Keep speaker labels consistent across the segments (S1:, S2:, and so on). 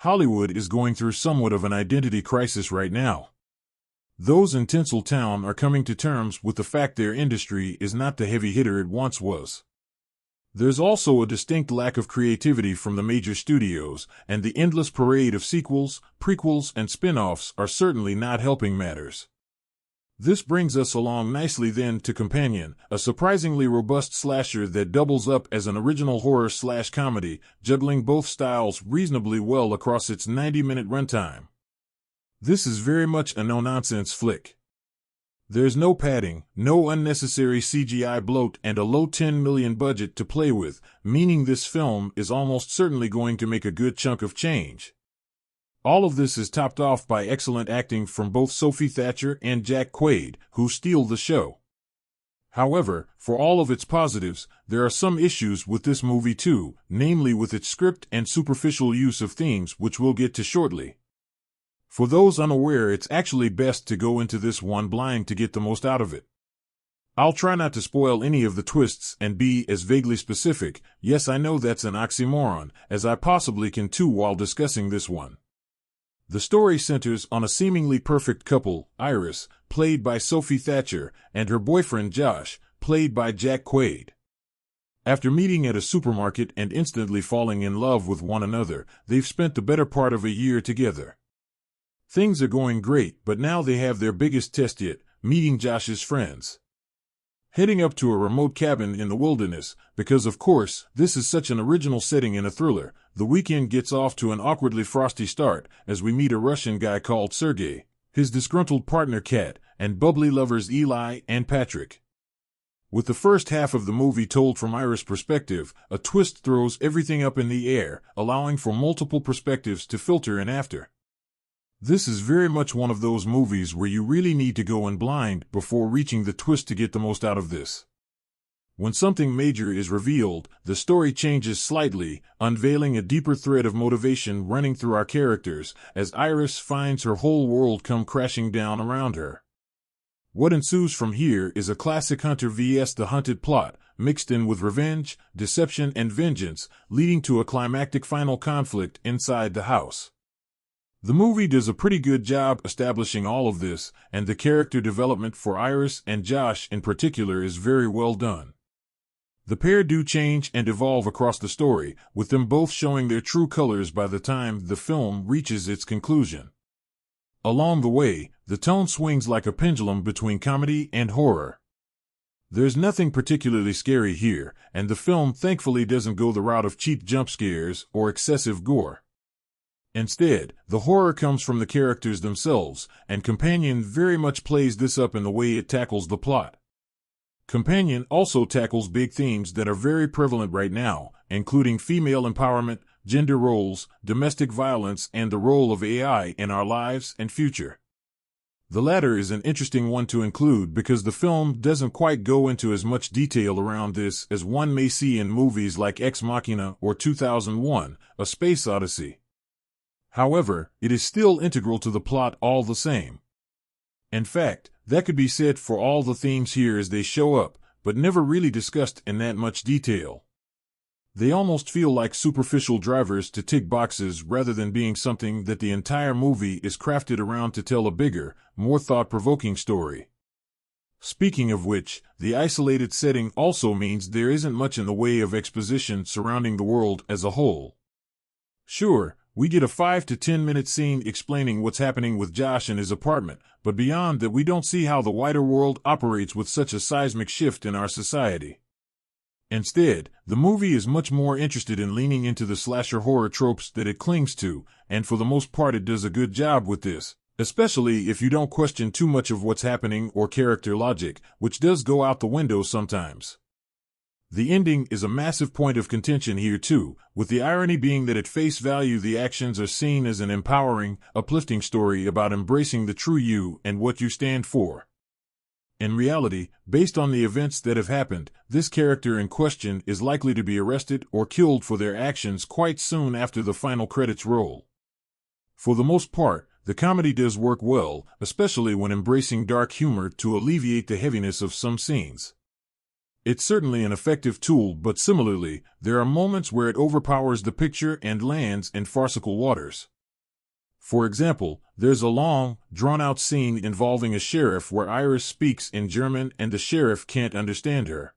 S1: Hollywood is going through somewhat of an identity crisis right now. Those in Tinseltown are coming to terms with the fact their industry is not the heavy hitter it once was. There's also a distinct lack of creativity from the major studios, and the endless parade of sequels, prequels, and spin-offs are certainly not helping matters. This brings us along nicely then to Companion, a surprisingly robust slasher that doubles up as an original horror/comedy, juggling both styles reasonably well across its 90-minute runtime. This is very much a no-nonsense flick. There's no padding, no unnecessary CGI bloat, and a low $10 million budget to play with, meaning this film is almost certainly going to make a good chunk of change. All of this is topped off by excellent acting from both Sophie Thatcher and Jack Quaid, who steal the show. However, for all of its positives, there are some issues with this movie too, namely with its script and superficial use of themes which we'll get to shortly. For those unaware, it's actually best to go into this one blind to get the most out of it. I'll try not to spoil any of the twists and be as vaguely specific, yes I know that's an oxymoron, as I possibly can too while discussing this one. The story centers on a seemingly perfect couple, Iris, played by Sophie Thatcher, and her boyfriend Josh, played by Jack Quaid. After meeting at a supermarket and instantly falling in love with one another, they've spent the better part of a year together. Things are going great, but now they have their biggest test yet, meeting Josh's friends. Heading up to a remote cabin in the wilderness, because of course, this is such an original setting in a thriller, the weekend gets off to an awkwardly frosty start as we meet a Russian guy called Sergei, his disgruntled partner Kat, and bubbly lovers Eli and Patrick. With the first half of the movie told from Iris' perspective, a twist throws everything up in the air, allowing for multiple perspectives to filter in after. This is very much one of those movies where you really need to go in blind before reaching the twist to get the most out of this. When something major is revealed, the story changes slightly, unveiling a deeper thread of motivation running through our characters as Iris finds her whole world come crashing down around her. What ensues from here is a classic Hunter vs. the Hunted plot, mixed in with revenge, deception, and vengeance, leading to a climactic final conflict inside the house. The movie does a pretty good job establishing all of this, and the character development for Iris and Josh in particular is very well done. The pair do change and evolve across the story, with them both showing their true colors by the time the film reaches its conclusion. Along the way, the tone swings like a pendulum between comedy and horror. There's nothing particularly scary here, and the film thankfully doesn't go the route of cheap jump scares or excessive gore. Instead, the horror comes from the characters themselves, and Companion very much plays this up in the way it tackles the plot. Companion also tackles big themes that are very prevalent right now, including female empowerment, gender roles, domestic violence, and the role of AI in our lives and future. The latter is an interesting one to include because the film doesn't quite go into as much detail around this as one may see in movies like Ex Machina or 2001: A Space Odyssey. However, it is still integral to the plot all the same. In fact, that could be said for all the themes here as they show up, but never really discussed in that much detail. They almost feel like superficial drivers to tick boxes rather than being something that the entire movie is crafted around to tell a bigger, more thought-provoking story. Speaking of which, the isolated setting also means there isn't much in the way of exposition surrounding the world as a whole. Sure, we get a 5 to 10 minute scene explaining what's happening with Josh in his apartment, but beyond that we don't see how the wider world operates with such a seismic shift in our society. Instead, the movie is much more interested in leaning into the slasher horror tropes that it clings to, and for the most part it does a good job with this, especially if you don't question too much of what's happening or character logic, which does go out the window sometimes. The ending is a massive point of contention here too, with the irony being that at face value the actions are seen as an empowering, uplifting story about embracing the true you and what you stand for. In reality, based on the events that have happened, this character in question is likely to be arrested or killed for their actions quite soon after the final credits roll. For the most part, the comedy does work well, especially when embracing dark humor to alleviate the heaviness of some scenes. It's certainly an effective tool, but similarly, there are moments where it overpowers the picture and lands in farcical waters. For example, there's a long, drawn-out scene involving a sheriff where Iris speaks in German and the sheriff can't understand her.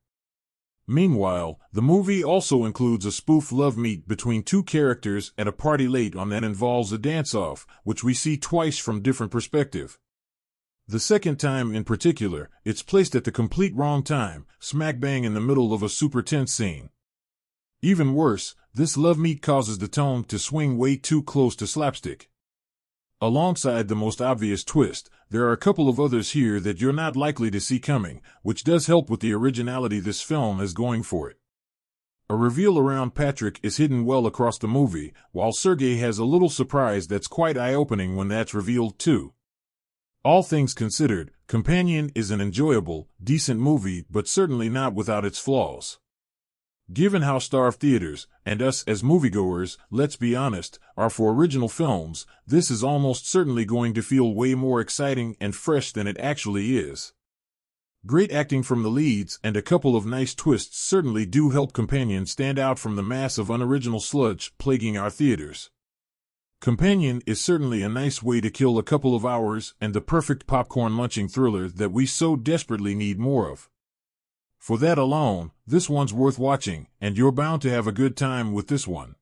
S1: Meanwhile, the movie also includes a spoof love meet between two characters at a party late on that involves a dance-off, which we see twice from different perspective. The second time in particular, it's placed at the complete wrong time, smack bang in the middle of a super tense scene. Even worse, this love meet causes the tone to swing way too close to slapstick. Alongside the most obvious twist, there are a couple of others here that you're not likely to see coming, which does help with the originality this film is going for it. A reveal around Patrick is hidden well across the movie, while Sergei has a little surprise that's quite eye-opening when that's revealed too. All things considered, Companion is an enjoyable, decent movie, but certainly not without its flaws. Given how starved theaters, and us as moviegoers, let's be honest, are for original films, this is almost certainly going to feel way more exciting and fresh than it actually is. Great acting from the leads and a couple of nice twists certainly do help Companion stand out from the mass of unoriginal sludge plaguing our theaters. Companion is certainly a nice way to kill a couple of hours and the perfect popcorn munching thriller that we so desperately need more of. For that alone, this one's worth watching, and you're bound to have a good time with this one.